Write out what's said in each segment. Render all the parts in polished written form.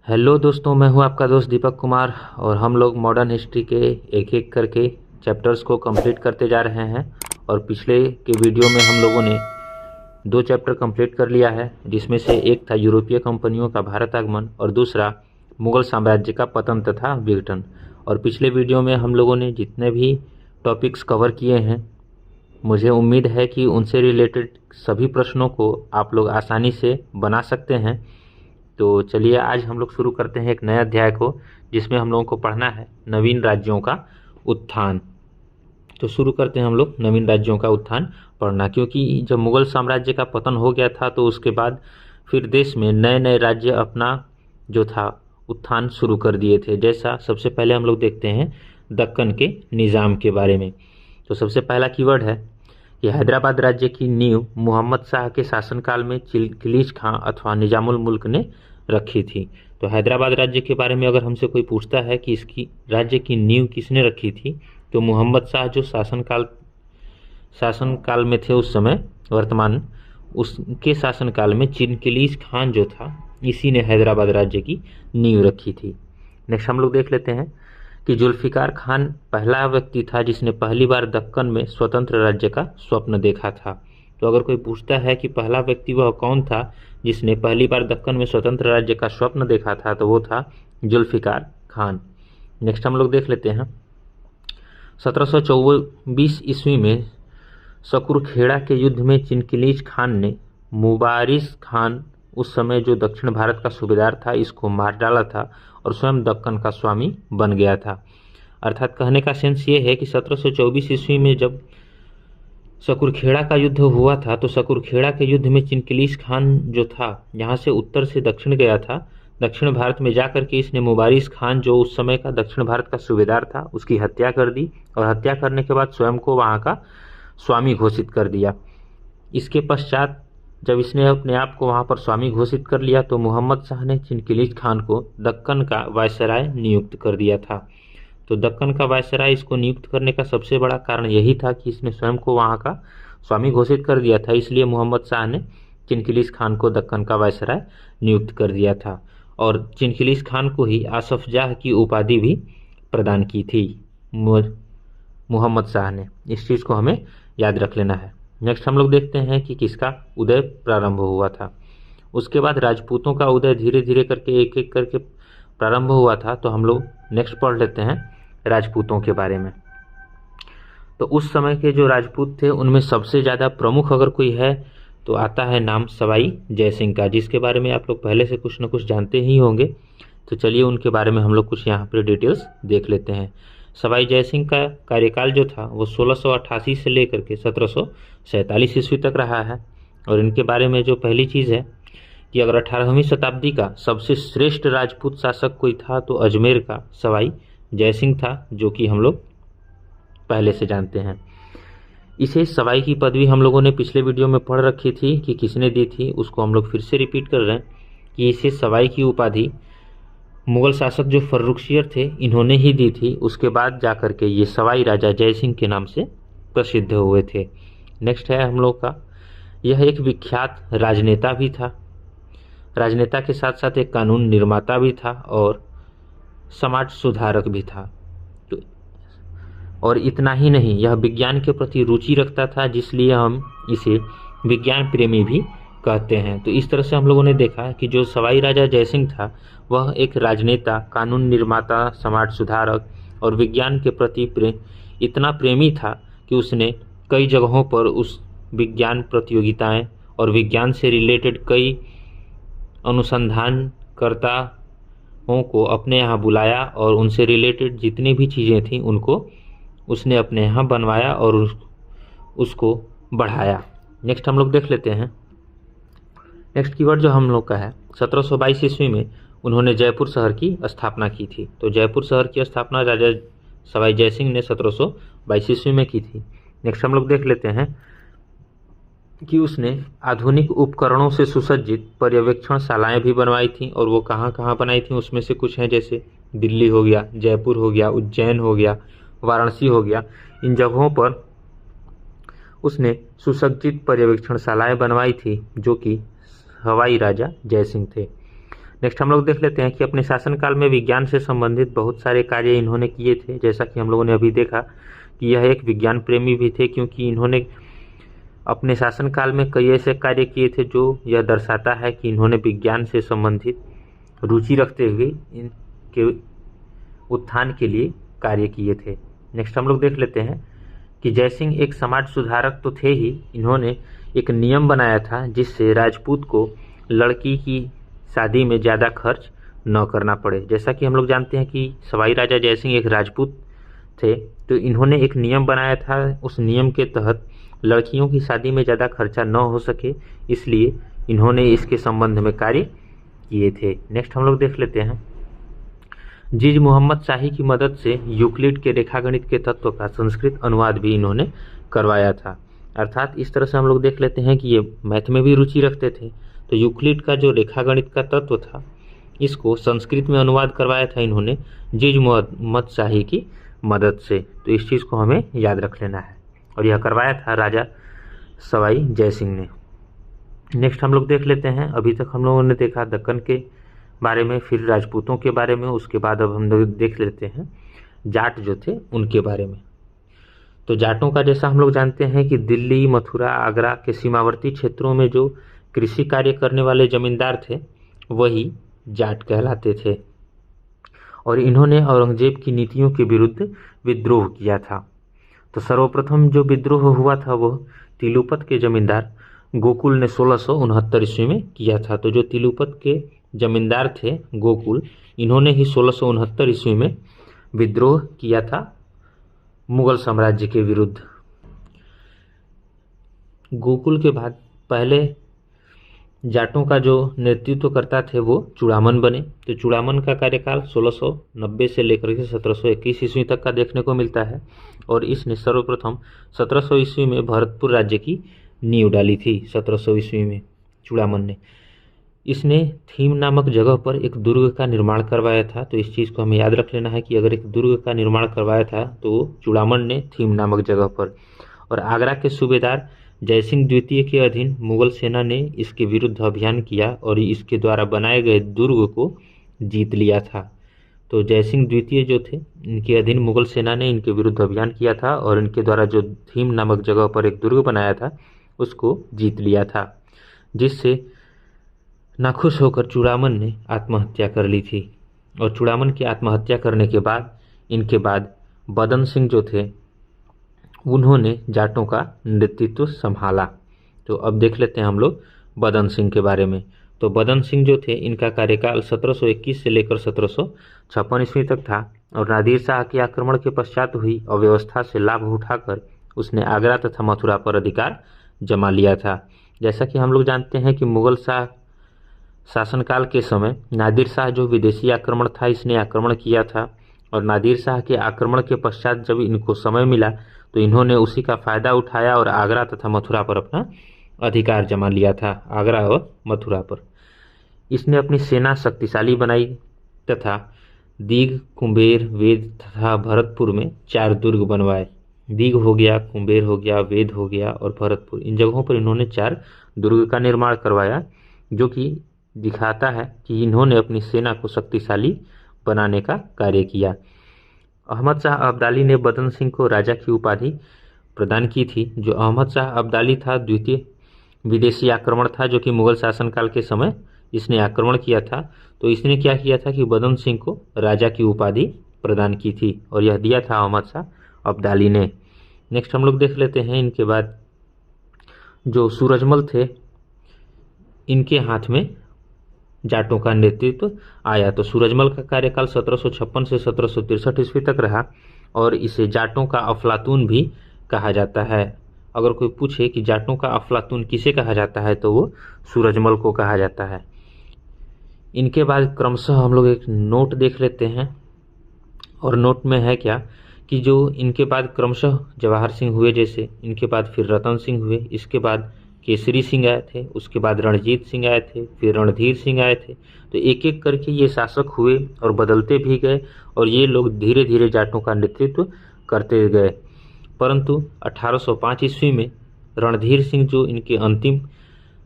Hello दोस्तों, मैं हूं आपका दोस्त दीपक कुमार और हम लोग मॉडर्न हिस्ट्री के एक एक करके चैप्टर्स को कंप्लीट करते जा रहे हैं। और पिछले के वीडियो में हम लोगों ने 2 चैप्टर कंप्लीट कर लिया है, जिसमें से एक था यूरोपीय कंपनियों का भारत आगमन और दूसरा मुगल साम्राज्य का पतन तथा विघटन। और पिछले वीडियो में हम लोगों ने जितने भी टॉपिक्स कवर किए हैं, मुझे उम्मीद है कि उनसे रिलेटेड सभी प्रश्नों को आप लोग आसानी से बना सकते हैं। तो चलिए आज हम लोग शुरू करते हैं एक नए अध्याय को, जिसमें हम लोगों को पढ़ना है नवीन राज्यों का उत्थान। तो शुरू करते हैं हम लोग नवीन राज्यों का उत्थान पढ़ना, क्योंकि जब मुगल साम्राज्य का पतन हो गया था तो उसके बाद फिर देश में नए नए राज्य अपना जो था उत्थान शुरू कर दिए थे। जैसा सबसे पहले हम लोग देखते हैं दक्कन के निज़ाम के बारे में। तो सबसे पहला कीवर्ड है कि हैदराबाद राज्य की नींव मोहम्मद शाह के शासनकाल में खिलीज खां अथवा निजामुल मुल्क ने रखी थी। तो हैदराबाद राज्य के बारे में अगर हमसे कोई पूछता है कि इसकी राज्य की नींव किसने रखी थी, तो मोहम्मद शाह जो शासनकाल में थे उस समय, वर्तमान उसके शासनकाल में चिनकिलीज खान जो था, इसी ने हैदराबाद राज्य की नींव रखी थी। नेक्स्ट हम लोग देख लेते हैं कि जुल्फिकार खान पहला व्यक्ति था जिसने पहली बार दक्कन में स्वतंत्र राज्य का स्वप्न देखा था। तो अगर कोई पूछता है कि पहला व्यक्ति वह कौन था जिसने पहली बार दक्कन में स्वतंत्र राज्य का स्वप्न देखा था, तो वो था जुल्फिकार खान। नेक्स्ट हम लोग देख लेते हैं 1724 ईस्वी में सकुरखेड़ा के युद्ध में चिनकिलीज खान ने मुबारिस खान, उस समय जो दक्षिण भारत का सूबेदार था, इसको मार डाला था और स्वयं दक्कन का स्वामी बन गया था। अर्थात कहने का सेंस ये है कि 1724 ईस्वी में जब सकुरखेड़ा का युद्ध हुआ था, तो सकुरखेड़ा के युद्ध में चिनकिलीज खान जो था, यहाँ से उत्तर से दक्षिण गया था, दक्षिण भारत में जाकर के इसने मुबारिस खान जो उस समय का दक्षिण भारत का सूबेदार था, उसकी हत्या कर दी और हत्या करने के बाद स्वयं को वहाँ का स्वामी घोषित कर दिया। इसके पश्चात जब इसने अपने आप को वहाँ पर स्वामी घोषित कर लिया, तो मोहम्मद शाह ने चिनकिलीज खान को दक्कन का वायसराय नियुक्त कर दिया था। तो दक्कन का वायसराय इसको नियुक्त करने का सबसे बड़ा कारण यही था कि इसने स्वयं को वहाँ का स्वामी घोषित कर दिया था, इसलिए मोहम्मद शाह ने चिनकिलीज खान को दक्कन का वायसराय नियुक्त कर दिया था। और चिनकिलीज खान को ही आसफ जाह की उपाधि भी प्रदान की थी मोहम्मद शाह ने। इस चीज़ को हमें याद रख लेना है। नेक्स्ट हम लोग देखते हैं कि किसका उदय प्रारंभ हुआ था। उसके बाद राजपूतों का उदय धीरे धीरे करके एक एक करके प्रारंभ हुआ था। तो हम लोग नेक्स्ट पढ़ लेते हैं राजपूतों के बारे में। तो उस समय के जो राजपूत थे उनमें सबसे ज़्यादा प्रमुख अगर कोई है तो आता है नाम सवाई जयसिंह का, जिसके बारे में आप लोग पहले से कुछ न कुछ जानते ही होंगे। तो चलिए उनके बारे में हम लोग कुछ यहाँ पर डिटेल्स देख लेते हैं। सवाई जयसिंह का कार्यकाल जो था वो 1688 से लेकर के 1747 ईस्वी तक रहा है। और इनके बारे में जो पहली चीज़ है कि अगर 18वीं शताब्दी का सबसे श्रेष्ठ राजपूत शासक कोई था तो अजमेर का सवाई जयसिंह था, जो कि हम लोग पहले से जानते हैं। इसे सवाई की पदवी हम लोगों ने पिछले वीडियो में पढ़ रखी थी कि किसने दी थी, उसको हम लोग फिर से रिपीट कर रहे हैं कि इसे सवाई की उपाधि मुगल शासक जो फर्रुखसियर थे इन्होंने ही दी थी। उसके बाद जाकर के ये सवाई राजा जयसिंह के नाम से प्रसिद्ध हुए थे। नेक्स्ट है हम लोग का, यह एक विख्यात राजनेता भी था। राजनेता के साथ साथ एक कानून निर्माता भी था और समाज सुधारक भी था। तो और इतना ही नहीं, यह विज्ञान के प्रति रुचि रखता था, जिसलिए हम इसे विज्ञान प्रेमी भी कहते हैं। तो इस तरह से हम लोगों ने देखा कि जो सवाई राजा जयसिंह था वह एक राजनेता, कानून निर्माता, समाज सुधारक और विज्ञान के प्रति इतना प्रेमी था कि उसने कई जगहों पर उस विज्ञान प्रतियोगिताएं और विज्ञान से रिलेटेड कई अनुसंधानकर्ताओं को अपने यहाँ बुलाया और उनसे रिलेटेड जितनी भी चीज़ें थीं उनको उसने अपने यहाँ बनवाया और उसको बढ़ाया। नेक्स्ट हम लोग देख लेते हैं। नेक्स्ट कीवर्ड जो हम लोग का है, 1722 ईस्वी में उन्होंने जयपुर शहर की स्थापना की थी। तो जयपुर शहर की स्थापना राजा सवाई जयसिंह ने 1722 ईस्वी में की थी। नेक्स्ट हम लोग देख लेते हैं कि उसने आधुनिक उपकरणों से सुसज्जित पर्यवेक्षण शालाएं भी बनवाई थी। और वो कहाँ कहाँ बनाई थी उसमें से कुछ हैं, जैसे दिल्ली हो गया, जयपुर हो गया, उज्जैन हो गया, वाराणसी हो गया। इन जगहों पर उसने सुसज्जित पर्यवेक्षण शालाएं बनवाई थी, जो कि सवाई राजा जयसिंह थे। नेक्स्ट हम लोग देख लेते हैं कि अपने शासनकाल में विज्ञान से संबंधित बहुत सारे कार्य इन्होंने किए थे। जैसा कि हम लोगों ने अभी देखा कि यह एक विज्ञान प्रेमी भी थे, क्योंकि इन्होंने अपने शासनकाल में कई ऐसे कार्य किए थे जो यह दर्शाता है कि इन्होंने विज्ञान से संबंधित रुचि रखते हुए इनके उत्थान के लिए कार्य किए थे। नेक्स्ट हम लोग देख लेते हैं कि जयसिंह एक समाज सुधारक तो थे ही, इन्होंने एक नियम बनाया था जिससे राजपूत को लड़की की शादी में ज़्यादा खर्च न करना पड़े। जैसा कि हम लोग जानते हैं कि सवाई राजा जयसिंह एक राजपूत थे, तो इन्होंने एक नियम बनाया था, उस नियम के तहत लड़कियों की शादी में ज़्यादा खर्चा न हो सके, इसलिए इन्होंने इसके संबंध में कार्य किए थे। नेक्स्ट हम लोग देख लेते हैं, जीज मोहम्मद शाही की मदद से यूक्लिड के रेखागणित के तत्व का संस्कृत अनुवाद भी इन्होंने करवाया था। अर्थात इस तरह से हम लोग देख लेते हैं कि ये मैथ में भी रुचि रखते थे, तो यूक्लिड का जो रेखागणित का तत्व था इसको संस्कृत में अनुवाद करवाया था इन्होंने जीज मोहम्मद शाही की मदद से। तो इस चीज़ को हमें याद रख लेना है, और यह करवाया था राजा सवाई जयसिंह ने। नेक्स्ट हम लोग देख लेते हैं, अभी तक हम लोगों ने देखा दक्कन के बारे में, फिर राजपूतों के बारे में, उसके बाद अब हम लोग देख लेते हैं जाट जो थे उनके बारे में। तो जाटों का जैसा हम लोग जानते हैं कि दिल्ली, मथुरा, आगरा के सीमावर्ती क्षेत्रों में जो कृषि कार्य करने वाले जमींदार थे वही जाट कहलाते थे, और इन्होंने औरंगजेब की नीतियों के विरुद्ध विद्रोह किया था। तो सर्वप्रथम जो विद्रोह हुआ था वह तिलुपत के जमींदार गोकुल ने 1669 ईस्वी में किया था। तो जो तिलुपत के जमींदार थे गोकुल, इन्होंने ही 1669 ईस्वी में विद्रोह किया था मुगल साम्राज्य के विरुद्ध। गोकुल के बाद पहले जाटों का जो नेतृत्व करता थे वो चूड़ामन बने। तो चूड़ामन का कार्यकाल 1690 से लेकर के 1721 ईस्वी तक का देखने को मिलता है, और इसने सर्वप्रथम 1700 ईस्वी में भरतपुर राज्य की नींव डाली थी। 1700 ईस्वी में चूड़ामन ने इसने थीम नामक जगह पर एक दुर्ग का निर्माण करवाया था। तो इस चीज़ को हमें याद रख लेना है कि अगर एक दुर्ग का निर्माण करवाया था तो चूड़ामन ने थीम नामक जगह पर। और आगरा के सूबेदार जयसिंह द्वितीय के अधीन मुगल सेना ने इसके विरुद्ध अभियान किया और इसके द्वारा बनाए गए दुर्ग को जीत लिया था। तो जयसिंह द्वितीय जो थे, इनके अधीन मुगल सेना ने इनके विरुद्ध अभियान किया था और इनके द्वारा जो थीम नामक जगह पर एक दुर्ग बनाया था उसको जीत लिया था, जिससे नाखुश होकर चूड़ामन ने आत्महत्या कर ली थी। और चूड़ामन की आत्महत्या करने के बाद इनके बाद बदन सिंह जो थे उन्होंने जाटों का नेतृत्व संभाला। तो अब देख लेते हैं हम लोग बदन सिंह के बारे में। तो बदन सिंह जो थे इनका कार्यकाल 1721 से लेकर 1756 ईस्वी तक था, और नादिर शाह के आक्रमण के पश्चात हुई अव्यवस्था से लाभ उठाकर उसने आगरा तथा मथुरा पर अधिकार जमा लिया था। जैसा कि हम लोग जानते हैं कि मुगल शाह शासनकाल के समय नादिर शाह जो विदेशी आक्रमण था इसने आक्रमण किया था, और नादिर शाह के आक्रमण के पश्चात जब इनको समय मिला तो इन्होंने उसी का फ़ायदा उठाया और आगरा तथा मथुरा पर अपना अधिकार जमा लिया था। आगरा और मथुरा पर इसने अपनी सेना शक्तिशाली बनाई तथा दीघ, कुंभेर, वेद तथा भरतपुर में 4 दुर्ग बनवाए। दीघ हो गया, कुंभेर हो गया, वेद हो गया और भरतपुर, इन जगहों पर इन्होंने 4 दुर्ग का निर्माण करवाया, जो कि दिखाता है कि इन्होंने अपनी सेना को शक्तिशाली बनाने का कार्य किया। अहमद शाह अब्दाली ने बदन सिंह को राजा की उपाधि प्रदान की थी। जो अहमद शाह अब्दाली था द्वितीय विदेशी आक्रमण था जो कि मुगल शासनकाल के समय इसने आक्रमण किया था। तो इसने क्या किया था कि बदन सिंह को राजा की उपाधि प्रदान की थी, और यह दिया था अहमद शाह अब्दाली ने। नेक्स्ट हम लोग देख लेते हैं इनके बाद जो सूरजमल थे इनके हाथ में जाटों का नेतृत्व आया। तो सूरजमल का कार्यकाल 1756 से 1763 ईस्वी तक रहा, और इसे जाटों का अफलातून भी कहा जाता है। अगर कोई पूछे कि जाटों का अफलातून किसे कहा जाता है तो वो सूरजमल को कहा जाता है। इनके बाद क्रमशः हम लोग एक नोट देख लेते हैं, और नोट में है क्या कि जो इनके बाद क्रमशः जवाहर सिंह हुए, जैसे इनके बाद फिर रतन सिंह हुए, इसके बाद केसरी सिंह आए थे, उसके बाद रणजीत सिंह आए थे, फिर रणधीर सिंह आए थे। तो एक एक करके ये शासक हुए और बदलते भी गए, और ये लोग धीरे धीरे जाटों का नेतृत्व करते गए। परंतु 1805 ईस्वी में रणधीर सिंह जो इनके अंतिम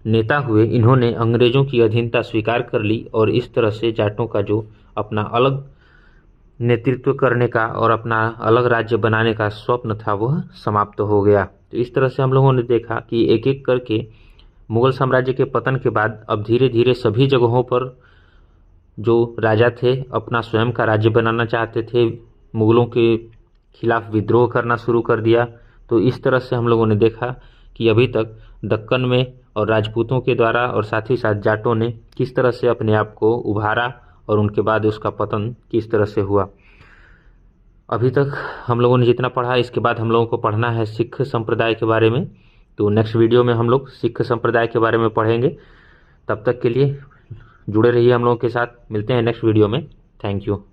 नेता हुए, इन्होंने अंग्रेजों की अधीनता स्वीकार कर ली और इस तरह से जाटों का जो अपना अलग नेतृत्व करने का और अपना अलग राज्य बनाने का स्वप्न था वह समाप्त हो गया। तो इस तरह से हम लोगों ने देखा कि एक एक करके मुगल साम्राज्य के पतन के बाद अब धीरे धीरे सभी जगहों पर जो राजा थे अपना स्वयं का राज्य बनाना चाहते थे, मुगलों के खिलाफ विद्रोह करना शुरू कर दिया। तो इस तरह से हम लोगों ने देखा कि अभी तक दक्कन में और राजपूतों के द्वारा और साथ ही साथ जाटों ने किस तरह से अपने आप को उभारा और उनके बाद उसका पतन किस तरह से हुआ। अभी तक हम लोगों ने जितना पढ़ा, इसके बाद हम लोगों को पढ़ना है सिख संप्रदाय के बारे में। तो नेक्स्ट वीडियो में हम लोग सिख संप्रदाय के बारे में पढ़ेंगे। तब तक के लिए जुड़े रहिए हम लोगों के साथ। मिलते हैं नेक्स्ट वीडियो में। Thank you.